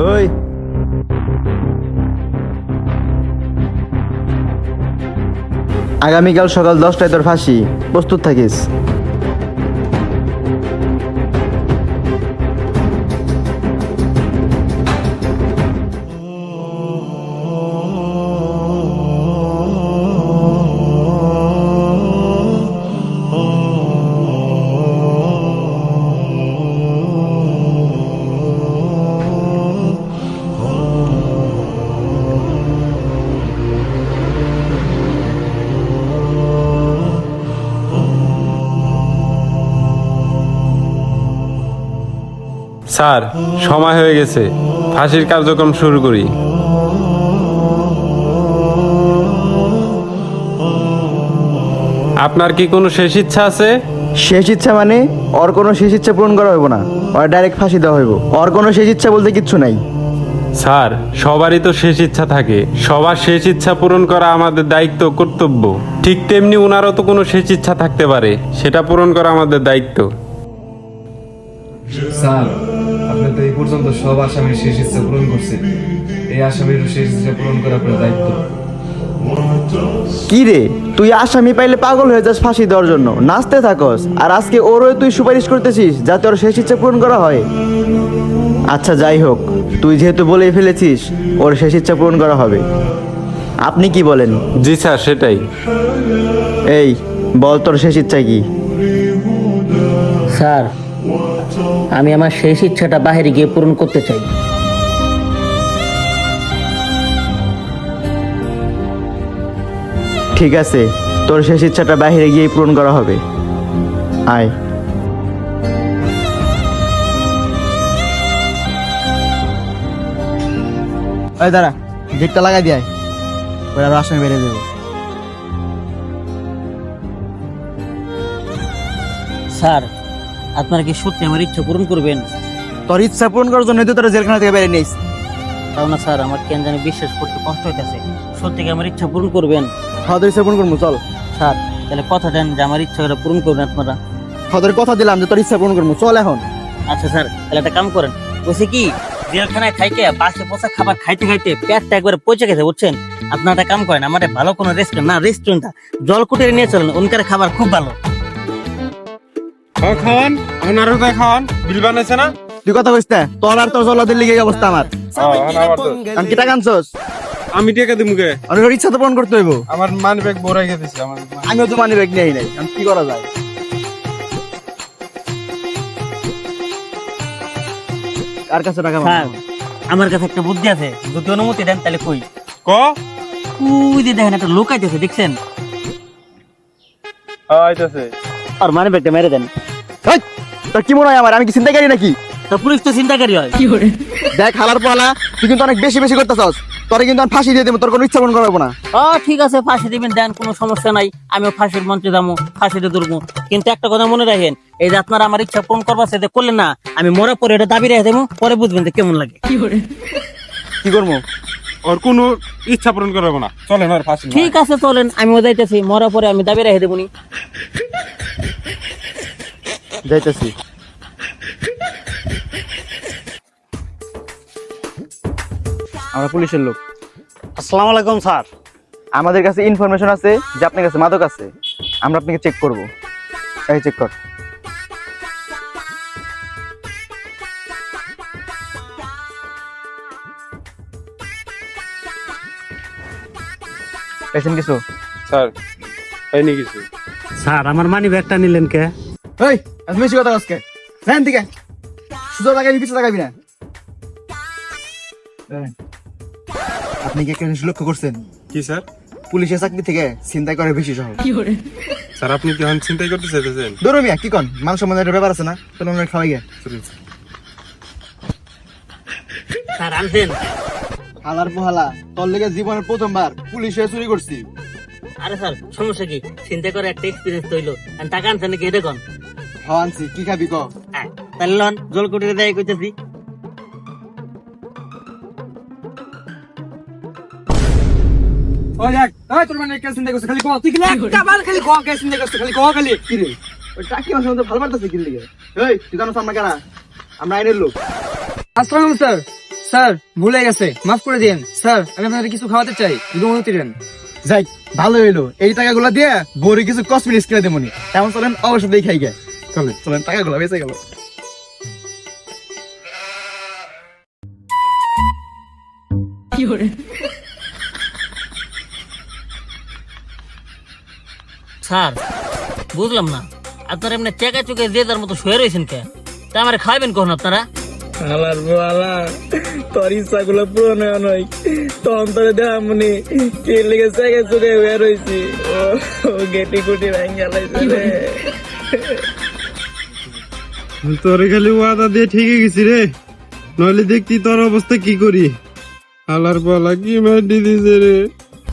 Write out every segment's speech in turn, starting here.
ওই আগামীকাল সকাল 10টায় তোর ফাঁসি, প্রস্তুত থাকিস। স্যার, সময় হয়ে গেছে, ফাঁসির কার্যক্রম শুরু করি। আপনার কি কোনো শেষ ইচ্ছা আছে? শেষ ইচ্ছা মানে ওর কোনো শেষ ইচ্ছা পূরণ করা হইব না, ওর ডাইরেক্ট ফাঁসি দেওয়া হইব। ওর কোনো শেষ ইচ্ছা বলতে কিচ্ছু নাই। স্যার, সবারই তো শেষ ইচ্ছা থাকে, সবার শেষ ইচ্ছা পূরণ করা আমাদের দায়িত্ব, কর্তব্য। ঠিক তেমনি ওনারও তো কোনো শেষ ইচ্ছা থাকতে পারে, সেটা পূরণ করা আমাদের দায়িত্ব। স্যার, আপনি তো এই পর্যন্ত সব আসামির শেষ ইচ্ছা পূরণ করছেন, এই আসামির শেষ ইচ্ছা পূরণ করা আপনার দায়িত্ব। কি রে, তুই আসামি পাইলে পাগল হয়ে যাস ফাঁসি দেওয়ার জন্য, নাচতে থাকস, আর আজকে ওরও তুই সুপারিশ করতেছিস যাতে ওর শেষ ইচ্ছা পূরণ করা হয়। আচ্ছা যাই হোক, তুই যেহেতু বলেই ফেলেছিস ওর শেষ ইচ্ছা পূরণ করা হবে, আপনি কি বলেন? জি স্যার, সেটাই। এই বল, তোর শেষ ইচ্ছা কি? স্যার, আমি আমার শেষ ইচ্ছাটা বাইরে গিয়ে পূরণ করতে চাই। ঠিক আছে, তোর শেষ ইচ্ছাটা বাইরে গিয়ে পূরণ করা হবে। আয়। এই দাঁড়া, গেটটা লাগাই দিয়ে আয়, ওই আরো আসামি বেড়ে দেবো। স্যার, আপনারা কি সত্যি আমার ইচ্ছা পূরণ করবেন? তোর ইচ্ছা পূরণ করার জন্য তুই তোর জেলখানা থেকে বেরিয়ে নিস। তাও না স্যার, আমার কেন জানি বিশ্বাস করতে কষ্ট হইতেছে। সত্যি কি আমার ইচ্ছা পূরণ করবেন? তোর ইচ্ছা পূরণ করবো, চল। স্যার, তাহলে কথা দেন যে আমার ইচ্ছাটা পূরণ করবেন আপনারা। তোর কথা দিলাম যে তোর ইচ্ছা পূরণ করবো, চল এখন। আচ্ছা স্যার, তাহলে একটা কাম করেন। বলছি কি, জেলখানায় খাইতে বাসে পোষা খাবার খাইতে খাইতে পেটটা একবারে পচে গেছে, বুঝছেন? আপনারা একটা কাম করেন, আমার ভালো কোনো রেস্টুরেন্ট না, রেস্টুরেন্টটা জলকুটিরে নিয়ে চলেন, ওনকার খাবার খুব ভালো। খাওয়ান, খাওয়ান, বিল বানাইছে না? তুই কথা কইস না, তোর আর তোর জল্লাদের লিগে এই অবস্থা আমার। আমি কি টাকা আনছস? আমি টাকা দিমু গে? আমি তোর ইচ্ছা তো পূরণ করতে হইব। আমার মানি ব্যাগ ভরাই গেছে। আমিও তো মানি ব্যাগ নেই নাই, আমি কি করা যায়? কার কাছে টাকা স্যার, মাগবো? আমার কাছে একটা বুদ্ধি আছে, যদি অনুমতি দেন তাহলে কই। ক ওই যে দেখেন একটা লোক আইতেছে, দেখছেন? আইতাছে। আর মানে ব্যাগটা মেরে দেন। হেই, তোর কি মনে হয় আমার, আমি কি চিন্তাকারী নাকি? তো পুলিশ তো চিন্তাকারী হয়। দেখ হালার পালা, তুই কিন্তু অনেক বেশি বেশি করতেছস। তোরে কিন্তু আমি ফাঁসি দিয়ে দেবো, তোর কোনো ইচ্ছা পূরণ করাবো না। ঠিক আছে, ফাঁসি দিবেন, দেন, কোনো সমস্যা নাই। আমিও ফাঁসির মঞ্চে যাবো, ফাঁসিতে দুর্বো। কিন্তু একটা কথা মনে রাখেন, এই যে আপনারা আমার ইচ্ছা পূরণ করবার সেটা করলেন না, আমি মরা পরে এটা দাবি রেখে দেবো, পরে বুঝবেন যে কেমন লাগে। কি করবো? ওর কোনো ইচ্ছা পূরণ করবো না, চলেন আর ফাঁসি। ঠিক আছে চলেন, আমিও যাইতেছি, মরা পরে আমি দাবি রেখে দেবো নি। যাইতেছি। আমরা পুলিশের লোক। আসসালামু আলাইকুম স্যার। আমাদের কাছে ইনফরমেশন আছে যে আপনার কাছে মাদক আছে, আমরা আপনাকে চেক করব। এই চেক কর। পেশেন্ট কিছু? স্যার, পাইনি কিছু। স্যার, আমার মানি ব্যাগটা নিলেন কে? এই এত বেশি কথা আজকে জান দিকে সুযোগ লাগাবি, কিছু লাগাবি না। আপনি কি একটা জিনিস লক্ষ্য করছেন? কি স্যার? পুলিশের চাকরি থেকে চিন্তাই করে বেশি সহজ। স্যার, আপনি কি এখন চিন্তাই করতে চাইতেছেন? দৌড় মিয়া, কি কন, মানুষ সম্বন্ধে একটা ব্যাপার আছে না, চলো আমরা খাওয়াই গে। স্যার আনছেন? হালার পোহালা, তোর লেগে জীবনের প্রথমবার পুলিশে চুরি করছি। আরে স্যার, সমস্যা কি? চিন্তা করে একটা এক্সপিরিয়েন্স তৈল। টাকা আনছেন নাকি এটা কোন? আনছি, কি খাবি ক? তাহলে লন, জলকুটিরে দেয় কইতেছি। ওই দেখ, ওই তোর মানে কে চিন্তা করছিস? খালি কও, তুই কি একটা বার খালি কও কে চিন্তা করছিস? খালি কও খালি। কি রে, ওই টাকি মাসের মধ্যে ভালো পারতেছে কি লিগে? এই তুই জানো আমরা কারা? আমরা আইনের লোক। আসসালামু স্যার। স্যার ভুলে গেছে, মাফ করে দিন স্যার, আমি আপনাদের কিছু খাওয়াতে চাই, যদি অনুমতি দেন। যাই, ভালো হইলো। এই টাকাগুলো দিয়ে বউরে কিছু কসমেটিক্স কিনে দেবনি। তেমন চলেন, অবশ্যই দিয়ে খাই গে। চলেন চলেন, টাকাগুলো বেঁচে গেল। স্যার বুঝলাম না, আপনারা এমনি চেকা চুকে যে যার মতো শুয়ে রয়েছেন কে? তা আমার খাইবেন কখন আপনারা? আলার বালা তোর ইচ্ছা গুলো পূরণ হয় নাই, তখন তোরে দেখামনি কে লেগে জায়গা চুকে হয়ে রয়েছি। ও গেটি কুটি ভাঙ্গা লাইছে রে। তোরে খালি ওয়াদা দিয়ে ঠিকই গেছি রে, নইলে দেখতি তোর অবস্থা কি করি। আলার পালা কি মাটি দিছে রে।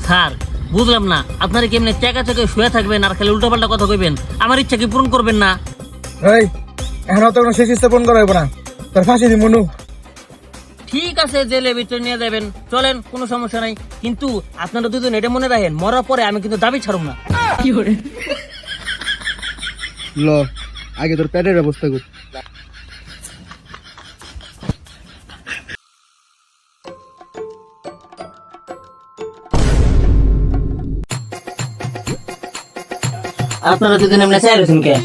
স্যার বুঝলাম না, আপনারা কি এমনি চেকা চুকে শুয়ে থাকবেন আর খালি উল্টোপাল্টা কথা কইবেন? আমার ইচ্ছা কি পূরণ করবেন না? এই এখন তো কোনো শেষ স্থাপন করা হবে না, তোর ফাঁসি দিই মনু। ঠিক আছে, জেলে ভিতরে নিয়ে যাবেন, চলেন, কোনো সমস্যা নাই। কিন্তু আপনারা দুজন এটা মনে রাখেন, মরার পরে আমি কিন্তু দাবি ছাড়ব না। ল, আগে তোর পেটের ব্যবস্থা কর। আপনারা দুজন এমনি চাইছেন কে?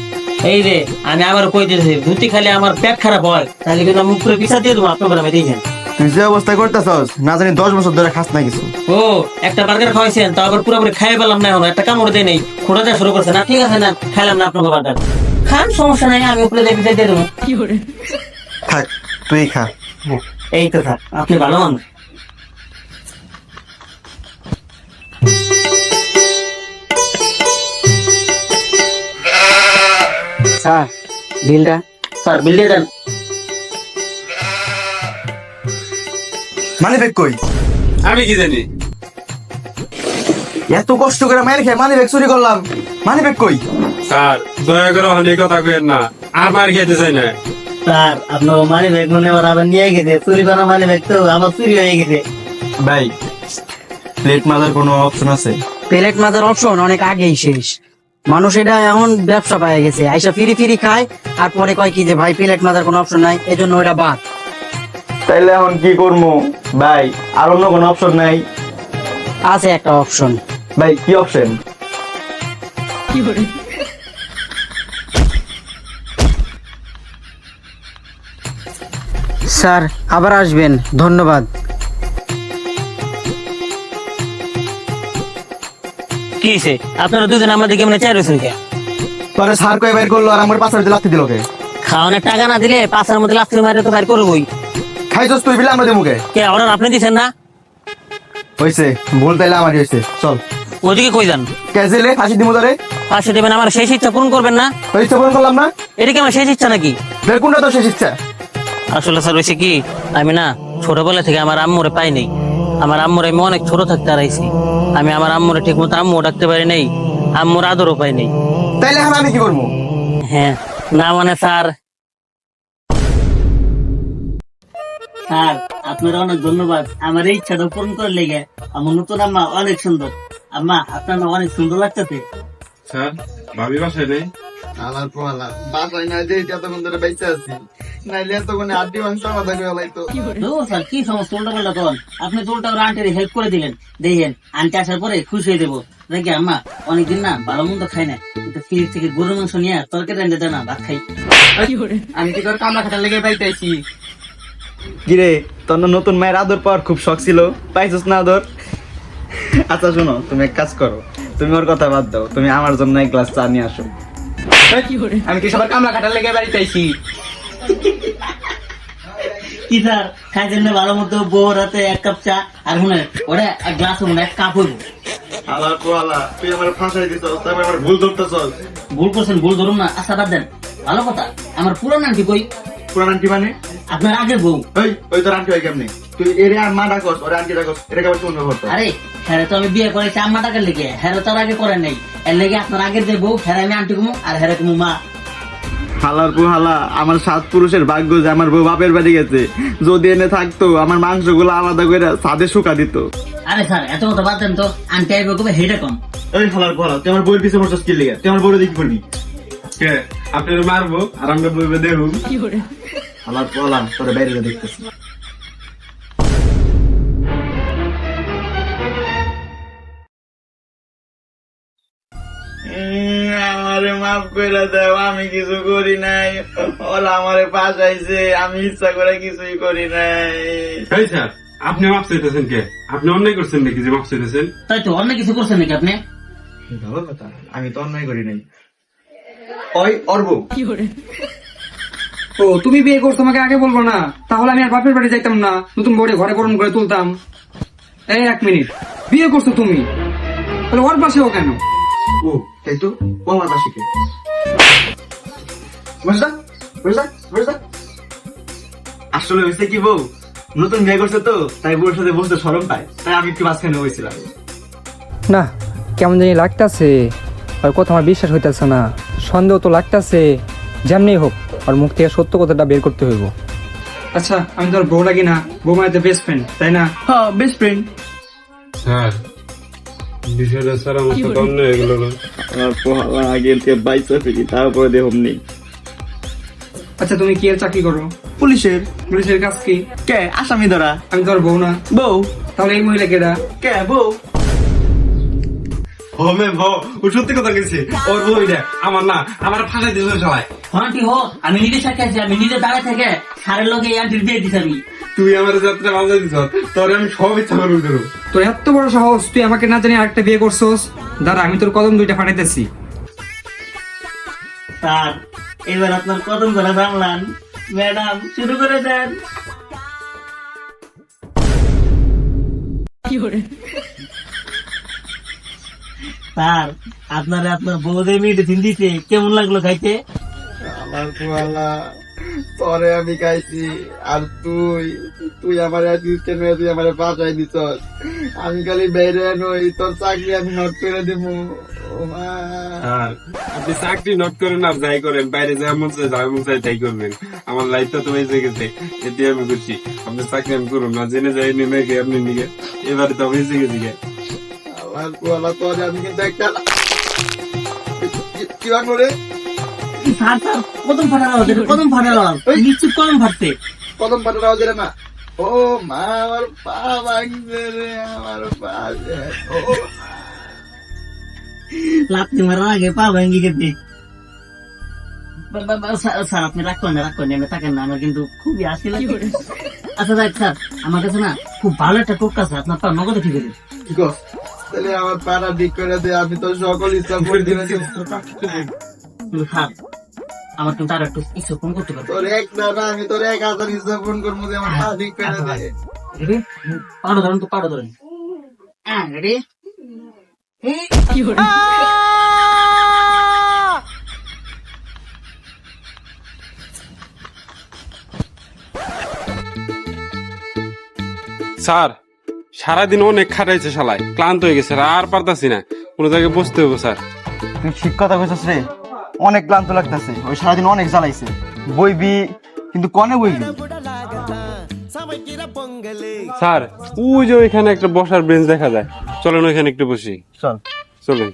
এই রে, আমি আবার কই দিয়েছি, ধুতি খালি আমার পেট খারাপ হয় তাহলে কিন্তু আমি উপরে পিছা দিয়ে দেবো আপনার আমি দিয়েছেন। তুই যে অবস্থা করতেছস, না জানি 10 বছর ধরে খাস না কিছু। ও একটা বার্গার খাওয়াইছেন, তাও আবার পুরোপুরি খাই পেলাম না, এখন একটা কামড় দেয় নেই, খোঁড়া দেওয়া শুরু করছে না। ঠিক আছে না, খাইলাম না আপনার বার্গার, খান, সমস্যা নাই, আমি উপরে দিয়ে পিছা দিয়ে দেবো। থাক, তুই খা। এই তো থাক, আপনি ভালো মানুষ। স্যার বিলটা। স্যার বিল দিয়ে দেন। মানি ব্যাগ কই? আমি কি জানি? এত কষ্ট করে মায়ের খেয়ে মানি ব্যাগ চুরি করলাম, মানি ব্যাগ কই? স্যার দয়া করে অনেক কথা কেন না, আর মার খেতে চাই না। স্যার আপনার মানি ব্যাগ মনে আবার নিয়ে গেছে, চুরি করা মানি ব্যাগ তো আবার চুরি হয়ে গেছে। ভাই, প্লেট মাজার কোনো অপশন আছে? প্লেট মাজার অপশন অনেক আগেই শেষ। মানুষ এটা এখন ব্যবসা পায়ে গেছে, আইসা ফিরি ফিরি খায় আর পরে কয় কি যে ভাই প্লেট মাজার কোনো অপশন নাই, এজন্য ওটা বাদ। তাইলে এখন কি করবো ভাই? আর অন্য কোনো অপশন নাই? আছে একটা অপশন। ভাই কি অপশন? স্যার আবার আসবেন, ধন্যবাদ। কি হয়েছে? আপনারা দুজন আমাদের কেমন চাই রয়েছেন কে? তোরে সার কয়ে বাইর করলো আর আমার পাশে লাথি দিল কে? খাওয়ানোর টাকা না দিলে পাঁচের মধ্যে লাখ মারে তো বাইর করবোই। খাইছস তুই বিলে আমরা দেবুকে? কে অর্ডার আপনি দিচ্ছেন না? হইছে, ভুল তাইলে আমারই হইছে। চল ওদিকে কই যান? ক্যাজেলে ফাঁসি দিমু তোরে। পাশে দেবেন, আমার শেষ ইচ্ছা পূরণ করবেন না? হইছে, ফোন করলাম না? এটা কি আমার শেষ ইচ্ছা নাকি? বের কোনটা তোর শেষ ইচ্ছা? আসলে স্যার হয়েছে কি, আমি না ছোটবেলা থেকে আমার আম্মুরে পাই নাই। আমার আম্মুরে আমি অনেক ছোট থাকতে হারাইছি। আমি আমার আম্মুরে ঠিক মতো আম্মু ডাকতে পারি নাই, আম্মুর আদরও পাই নাই। তাইলে এখন আমি কি করবো? হ্যাঁ, না মানে স্যার, স্যার আপনার অনেক ধন্যবাদ আমার এই ইচ্ছাটা পূরণ করে লেগে। আমার নতুন আম্মা অনেক সুন্দর। আম্মা আপনার না অনেক সুন্দর লাগতেছে। স্যার ভাবি বাসায় নেই? আলার পোয়ালা বাসায় না যে এতক্ষণ ধরে বেঁচে আছি, নাইলে এতক্ষণে আড্ডি মাংস আলাদা করে লাইতো। স্যার কি সমস্ত উল্টা পাল্টা করেন আপনি? তো উল্টা আন্টির হেল্প করে দিলেন, দেখেন আন্টি আসার পরে খুশি হয়ে দেবো। দেখি আম্মা অনেকদিন না ভালো মন্দ খাই না, কিন্তু ফ্রিজ থেকে গরুর মাংস নিয়ে তরকারি রান্না দেয় না, ভাত খাই। আমি কি তোর কামলা খাটার লেগে পাইতেছি? কিরে, তোর না নতুন মায়ের আদর পাওয়ার খুব শখ ছিল, পাইছস না আদর? আচ্ছা শোনো, তুমি এক কাজ করো, তুমি ওর কথা বাদ দাও, তুমি আমার জন্য এক গ্লাস চা নিয়ে আসো। আমি কি সবার কামলা খাটার লেগে বাড়িতেছি? কি স্যার খাইছেন না ভালো মতো? বউ রাতে এক কাপ চা আর মনে ওটা এক গ্লাস মনে এক কাপ হইব। আলার পোয়ালা তুই আমার ফাঁসাই দিছস, তুই আমার ভুল ধরতেছস। ভুল করছেন, ভুল ধরুন না। আচ্ছা বাদ দেন, ভালো কথা, আমার পুরান আন্টি কই? পুরান আন্টি মানে? আপনার আগের বউ। ওই তোর আন্টি হয় কেমনি? তুই এরে আর মা ডাকস, ওরে আন্টি ডাকস, এটা কেমন শুনবে করতো? আরে হ্যাঁ তো আমি বিয়ে করেছি আম্মা টাকার লেগে, হ্যাঁ তার আগে করেন নাই। এর লেগে আপনার আগের যে বউ, হ্যাঁ আমি আন্টি কুমু আর হ্যাঁ কুমু মা। হালার পু হালা, আমার 7 পুরুষের ভাগ্য যে আমার বউ বাপের বাড়ি গেছে। যদি এনে থাকতো আমার মাংসগুলো আলাদা করে ছাদে শুকা দিত। আরে স্যার এত কথা বাদ দেন তো, আন্টি আইবে কবে হেডে কম। ওই হালার পু হালা, তুই আমার বউয়ের পিছনে মরছস কি লিগা? তুই আমার বউরে দেখি করবি কে? আপনার মারবো আর আমরা বইবে দেখুন। হালার পু হালা, তোরে বাইরে দেখতেছি। করে দাও, আমি কিছু করি নাই, ওরা আমারে পাঠাইছে, আমি ইচ্ছা করে কিছুই করি নাই। এই স্যার, আপনি মাপ চাইতেছেন কে? আপনি অন্যায় করছেন নাকি যে মাপ চাইতেছেন? তাই তো, অন্য কিছু করছেন নাকি আপনি? ভালো কথা, আমি তো অন্যায় করি নাই। ওই অর্ব, ও তুমি বিয়ে করছো, তোমাকে আগে বলবো না? তাহলে আমি আর বাপের বাড়ি যাইতাম না, নতুন বউরে ঘরে বরণ করে তুলতাম। এই 1 মিনিট, বিয়ে করছো তুমি, তাহলে ওর পাশেও কেন? ও তাই তো, ও আমার পাশে কে? বুঝলা বুঝলা বুঝলা, আসলে হয়েছে কি, বউ নতুন বিয়ে করছে তো, তাই বউর সাথে বসতে শরম পায়, তাই আমি একটু মাঝখানে হয়েছিলাম। না, কেমন জানি লাগতাছে, আর কথা আমার বিশ্বাস হইতাছে না, সন্দেহ তো লাগতাছে। যেমনি হোক আর মুখ থেকে সত্য কথাটা বের করতে হইব। আচ্ছা, আমি তোর বউ লাগি না, বউ মানে বেস্ট ফ্রেন্ড, তাই না? হ্যাঁ, বেস্ট ফ্রেন্ড। স্যার, বিষয়টা স্যার আমার সাথে অন্যায় হয়ে গেল না? আমার পোহালা আগের কে বাইসা ফেলি, তারপরে দেহ নেই। আচ্ছা, তুমি কি এর চাকরি করো? পুলিশের। পুলিশের কাজ কি? কে? আসামি ধরা। আমি তোর বউ না? বউ। তাহলে এই মহিলা কেডা? কে? বউ। হোমে ভো, ও সত্যি কথা গেছে, ওর বই দেখ, আমার না, আমার ফাঁসাই দিয়েছে সবাই। হন্টি হো, আমি নিজে সাক্ষী আছি, আমি নিজে দাঁড়ায় থেকে সারের লোকে ইয়ান্টির দিয়ে দিছি আমি। তুই আমার যাত্রা ভালো দিছ, তোর আমি সব ইচ্ছা করবো করবো। তোর এত বড় সাহস, তুই আমাকে না জানি আরেকটা বিয়ে করছস? দাঁড়া, আমি তোর কদম 2টা ফাটাইতেছি। স্যার, এবার আপনার কদম ধরা জানলাম। ম্যাডাম, শুরু করে দেন। স্যার, আপনারা আপনার বউদের মেডিসিন দিতে কেমন লাগলো খাইতে? আমার পোহালা, পরে আমি খাইছি, আর তুই তুই আমার অ্যাসিস্ট্যান্ট হয়ে তুই আমার বাঁচাই দিছ। আমি খালি বাইরে নই, তোর চাকরি আমি নট করে দেবো। ও মা। আর আপনি চাকরি নট করেন আর যাই করেন, বাইরে যা মন চায় যা মন চায় তাই করবেন। আমার লাইফটা তো বেঁচে গেছে, এতে আমি খুশি। আপনি চাকরি আমি করুন না, জেনে যাই নেমে গিয়ে আপনি নিয়ে এবারে তো বেঁচে গেছি গে। আমার পোহালা, তোর আমি কিন্তু একটা কি বান করে স্যার, স্যার, কদম ফাটানো হচ্ছে, কদম ফাটানো নিশ্চিত কদম ফাটতে। কদম পাটা দেওয়া যায় না। ও মা, আমার পা ভাঙছে রে, আমার পা। ও লাত্তি মারার আগে পা ভেঙে গেছে। স্যার, আপনি রাগ করেন না, রাগ করেন না, আমি থাকেন না, আমার কিন্তু খুবই হাসি লাগে। আচ্ছা দেখ স্যার, আমার কাছে না খুব ভালো একটা টোক আছে, আপনার পা নগদে ঠিক আছে। ঠিক আছে, তাহলে আমার পাড়া ঠিক করে দে, আমি তো সকল ইচ্ছা করে দিয়েছি। কিন্তু স্যার, আমার কিন্তু আর একটু ইচ্ছা ফোন করতে পারবো। তোর এক না, আমি তোর 1000 ইচ্ছা ফোন করবো যে আমার পা ঠিক করে দে। পাড়ো ধরেন তো, পাড়ো ধরেন। হ্যাঁ, রেডি? স্যার, সারাদিন অনেক খাটাইছে শালায়, ক্লান্ত হয়ে গেছে, আর পারতাছি না, কোনো জায়গায় বসতে হবে স্যার। তুই ঠিক কথা কইছস রে, অনেক ক্লান্ত লাগতেছে, ওই সারাদিন অনেক জ্বালাইছে। বইবি কিন্তু কনে বইবি? স্যার, ওই যে ওইখানে একটা বসার বেঞ্চ দেখা যায়, চলেন ওইখানে একটু বসি। চল। চলেন।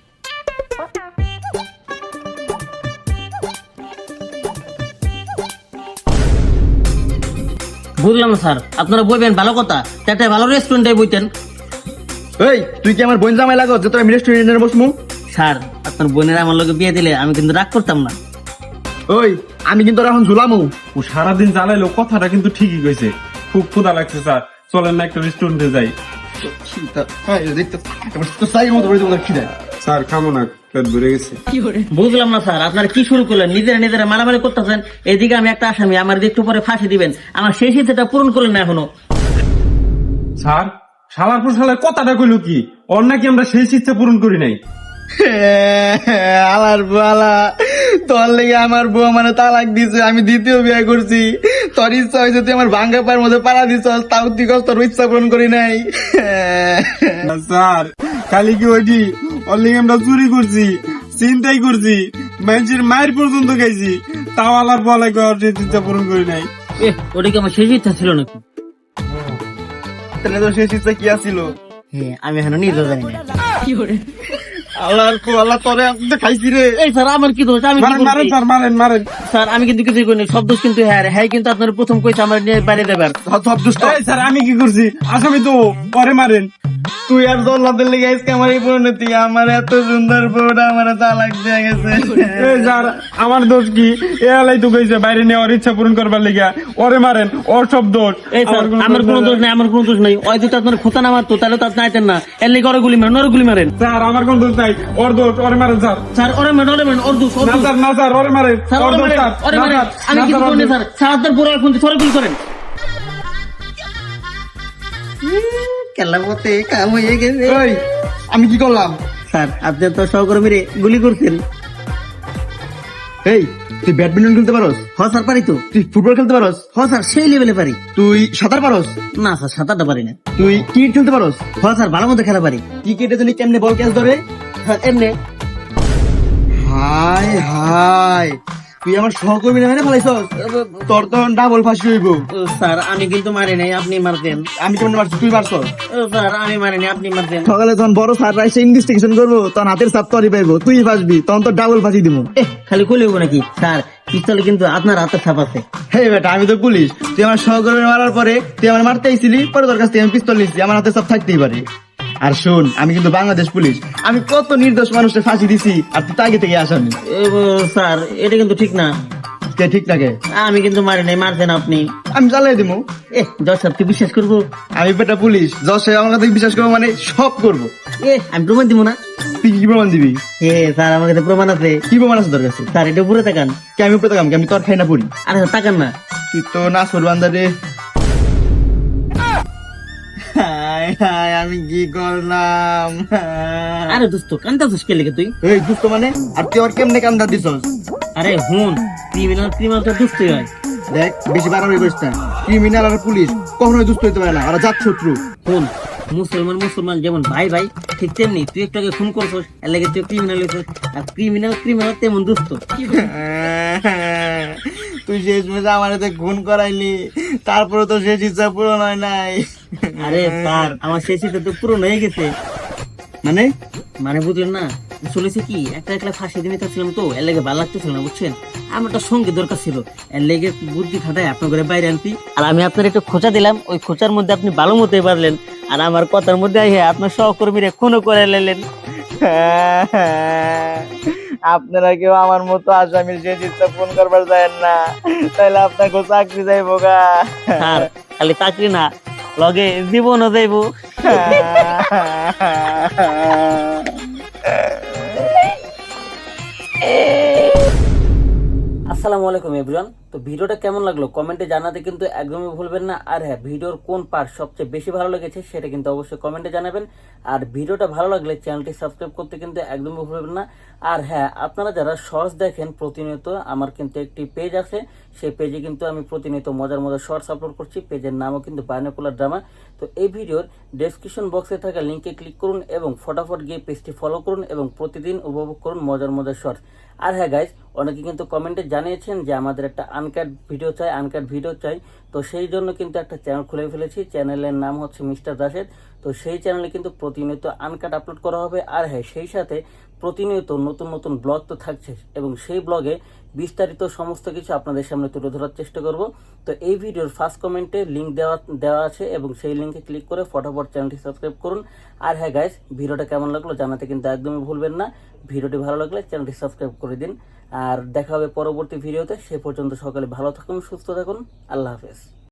বুঝলাম না স্যার, আপনারা বইবেন ভালো কথা, একটা ভালো রেস্টুরেন্টে বইতেন। এই, তুই কি আমার বোন জামাই লাগো যে তোর আমি রেস্টুরেন্টে বসমু? স্যার, আপনার বোনের আমার লোকে বিয়ে দিলে আমি কিন্তু রাগ করতাম না। ওই, আমি কিন্তু ওর এখন ঝুলামু। ও সারাদিন জ্বালাইলো, কথাটা কিন্তু ঠিকই কইছে। খুব ক্ষুধা লাগছে স্যার, চলেন না একটা রেস্টুরেন্টে যাই। স্যার, খামো না, পেট ভরে গেছে। বুঝলাম না স্যার, আপনারা কি শুরু করলেন? নিজেরা নিজেরা মারামারি করতেছেন, এদিকে আমি একটা আসামি, আমার একটু পরে ফাঁসি দিবেন, আমার সেই ইচ্ছেটা পূরণ করলেন না এখনো। স্যার, শালার পর শালার কথাটা কইলো কি? ওর নাকি আমরা সেই ইচ্ছা পূরণ করি নাই। আমার বালা, তোর লেগে আমার বউ মানে তালাক দিছে, আমি দ্বিতীয় বিয়ে করছি। তোর ইচ্ছা হয়েছে তুই আমার ভাঙ্গা পায়ের মধ্যে পাড়া দিছ, তাও তুই কস তোর ইচ্ছা পূরণ করি নাই। স্যার, খালি কি ওইটি ওর লেগে আমরা চুরি করছি, চিন্তাই করছি, মানুষের মায়ের পর্যন্ত খাইছি, তাও আলার বলে ওর সেই ইচ্ছা পূরণ করি নাই। ওটা কি আমার শেষ ইচ্ছা ছিল নাকি? তাহলে তোর শেষ ইচ্ছা কি আছিল? হ্যাঁ, আমি এখনো নিজেও জানি না। আল্লাহর আল্লাহ, তোরে আমি তো খাইছি রে। এই স্যার, আমার কি দোষ? আমি কি মারেন মারেন করছি? স্যার, মারেন মারেন। স্যার, আমি কিন্তু কিছুই করিনি, সব দোষ কিন্তু হ্যাঁ, হ্যাঁ কিন্তু আপনার প্রথম কইছে আমার নিয়ে বাইরে দেবার। সব দুষ্ট। এই স্যার, আমি কি করছি? আসামি তো, পরে মারেন। তুই আর জল্লাদের লেগে আজকে আমার এই পরিণতি, আমার এত সুন্দর বউটা আমার তালাক দিয়ে গেছে। এই স্যার আমার দোষ কি? এ আলাই তো কইছে বাইরে নেওয়ার ইচ্ছা পূরণ করবার লিগা ওরে মারেন, ওর সব দোষ। এই স্যার আমার কোনো দোষ নাই, আমার কোনো দোষ নাই। ওই যদি আপনার খোঁচা না মারতো তাহলে তো আপনি আইতেন না। এর লেগে ওরে গুলি মারেন, ওরে গুলি মারেন। স্যার আমার কোন দোষ নাই, ওর দোষ, ওরে মারেন স্যার। স্যার ওরে মারেন, ওরে মারেন, ওর দোষ, ওর না দোষ। স্যার, না স্যার, ওরে মারেন, স্যার ওর ওরে দোষ মারেন, স্যার। ওরে না মারেন। স্যার, আমি না কিছু স্যার, ওর করিনি দোষ। স্যার। স্যার আপনার পুরো ফোন সরে গুলি করেন। কেলামতে কাম হয়ে গেছে। ওই, আমি কি করলাম? স্যার আপনি তো সহকর্মীরে গুলি করছেন। এই, তুই ব্যাডমিন্টন খেলতে পারোস? হ স্যার পারি তো। তুই ফুটবল খেলতে পারোস? হ স্যার সেই লেভেলে পারি। তুই সাঁতার পারোস? না স্যার সাঁতারটা পারি না। তুই ক্রিকেট খেলতে পারোস? হ স্যার ভালো মতো খেলা পারি। ক্রিকেটে তুমি কেমনে বল ক্যাচ ধরে? স্যার এমনি। হাই হাই, তুই আমার সহকর্মী না মেরে ফেলাইছস? তোর তো ডাবল ফাঁসি হইব। স্যার আমি কিন্তু মারি নাই, আপনি মারতেন। আমি কেমন মারছি, তুই মারছস? স্যার আমি মারি নাই, আপনি মারতেন। সকালে যখন বড় স্যার এসে ইনভেস্টিগেশন করবো তখন হাতের চাপ তরি পাইবো, তুই ফাঁসবি, তখন তো ডাবল ফাঁসি দিব। খালি কলি হবো নাকি স্যার? পিস্তলে কিন্তু আপনার হাতের ছাপ আছে। হে বেটা, আমি তো পুলিশ। তুই আমার সহকর্মী মারার পরে তুই আমার মারতে আইছিলি, পরে তোর কাছ থেকে আমি পিস্তল নিচ্ছি, আমার হাতে চাপ থাকতেই পারে। আর শোন, আমি কিন্তু বাংলাদেশ পুলিশ, আমি কত নির্দোষ মানুষকে ফাঁসি দিছি, আর তুই আগে থেকে আসানি। স্যার এটা কিন্তু ঠিক না। কে ঠিক থাকে? আমি কিন্তু মারি নাই, মারছেন আপনি। আমি চালাই দিব। জজ সাহেব তুই বিশ্বাস করবো? আমি বেটা পুলিশ, যশ আমার কাছে বিশ্বাস করবো মানে সব করবো। আমি প্রমাণ দিব না। তুই কি প্রমাণ দিবি? স্যার আমার কাছে প্রমাণ আছে। কি প্রমাণ আছে তোর কাছে? স্যার এটা পুরো তাকান। কে আমি উপরে তাকাম? আমি তোর খাই না পড়ি? আরে তাকান না। তুই তো না সরবান্দা রে। হায় হায়, আমি কি করলাম? আরে দোস্ত কান্দা কে লেগে তুই? এই দুষ্ট মানে? আর তুই আমার কেমনে কান্দা দিছস? আরে হুন, ক্রিমিনাল তো দুষ্টই হয়। দেখ, বেশি বাড়াবাড়ি করিস না। ক্রিমিনাল আর পুলিশ কখনোই দুষ্ট হইতে পারে না, ওরা জাত শত্রু। হুন, মুসলমান যেমন ভাই ভাই, ঠিক তেমনি তুই একটু আগে খুন করছস, এর লেগে তুই ক্রিমিনাল হইছস। আর ক্রিমিনাল তেমন দুষ্ট। তুই শেষ মেশে আমার হাতে খুন করাইলি, তারপরে তো শেষ ইচ্ছা পূরণ হয় নাই। আরে স্যার আমার শেষ ইচ্ছা তো পূরণ হয়ে গেছে। মানে বুঝলেন না? চলেছে কি, একলা ফাঁসি দিনে চাচ্ছিলাম তো, এর লেগে ভালো লাগতেছিল না, বুঝছেন? আমার একটা সঙ্গে দরকার ছিল, এর লেগে বুদ্ধি খাটায় আপনার ঘরে বাইরে আনতি। আর আমি আপনার একটু খোঁচা দিলাম, ওই খোঁচার মধ্যে আপনি ভালো মতোই পারলেন। আর আমার কথার মধ্যে আপনার সহকর্মীরা খুনও করে নিলেন। আপনারা কেউ আমার মতো আসামির শেষ ইচ্ছা পূরণ করবার যায় না, তাইলে আপনাকে চাকরি যাইবো গা। স্যার খালি চাকরি না, লগে জীবনও যাইব। আসসালামু আলাইকুম এভরিওয়ান। তো ভিডিওটা কেমন লাগলো কমেন্টে জানাতে কিন্তু একদমই ভুলবেন না। আর হ্যাঁ, ভিডিওর কোন পার্ট সবচেয়ে বেশি ভালো লেগেছে সেটা কিন্তু অবশ্যই কমেন্টে জানাবেন। আর ভিডিওটা ভালো লাগলে চ্যানেলটি সাবস্ক্রাইব করতে কিন্তু একদমই ভুলবেন না। আর হ্যাঁ, আপনারা যারা শর্টস দেখেন প্রতিনিয়ত, আমার কিন্তু একটি পেজ আছে, সেই পেজে কিন্তু আমি প্রতিনিয়ত মজার শর্টস আপলোড করছি। পেজের নামও কিন্তু বাইনোকুলার ড্রামা। তো এই ভিডিওর ডেসক্রিপশন বক্সে থাকা লিঙ্কে ক্লিক করুন এবং ফটাফট গিয়ে পেজটি ফলো করুন এবং প্রতিদিন উপভোগ করুন মজার শর্টস। আর হ্যাঁ গাইজ, অনেকে কিন্তু কমেন্টে জানিয়েছেন যে আমাদের একটা আনকাট ভিডিও চাই। তো সেই জন্য কিন্তু একটা চ্যানেল খুলে ফেলেছি, চ্যানেলের নাম হচ্ছে মিস্টার রাশেদ। তো সেই চ্যানেলে কিন্তু প্রতিনিয়ত আনকাট আপলোড করা হবে। আর হ্যাঁ, সেই সাথে প্রতিনিয়ত নতুন ব্লগ তো থাকছে এবং সেই ব্লগে বিস্তারিত সমস্ত কিছু আপনাদের সামনে তুলে ধরার চেষ্টা করব। তো এই ভিডিওর ফার্স্ট কমেন্টে লিঙ্ক দেওয়া আছে এবং সেই লিঙ্কে ক্লিক করে ফটাফট চ্যানেলটি সাবস্ক্রাইব করুন। আর হ্যাঁ গাইজ, ভিডিওটা কেমন লাগলো জানাতে কিন্তু একদমই ভুলবেন না। ভিডিওটি ভালো লাগলে চ্যানেলটি সাবস্ক্রাইব করে দিন। আর দেখা হবে পরবর্তী ভিডিওতে। সে পর্যন্ত সকলে ভালো থাকুন, সুস্থ থাকুন। আল্লাহ হাফেজ।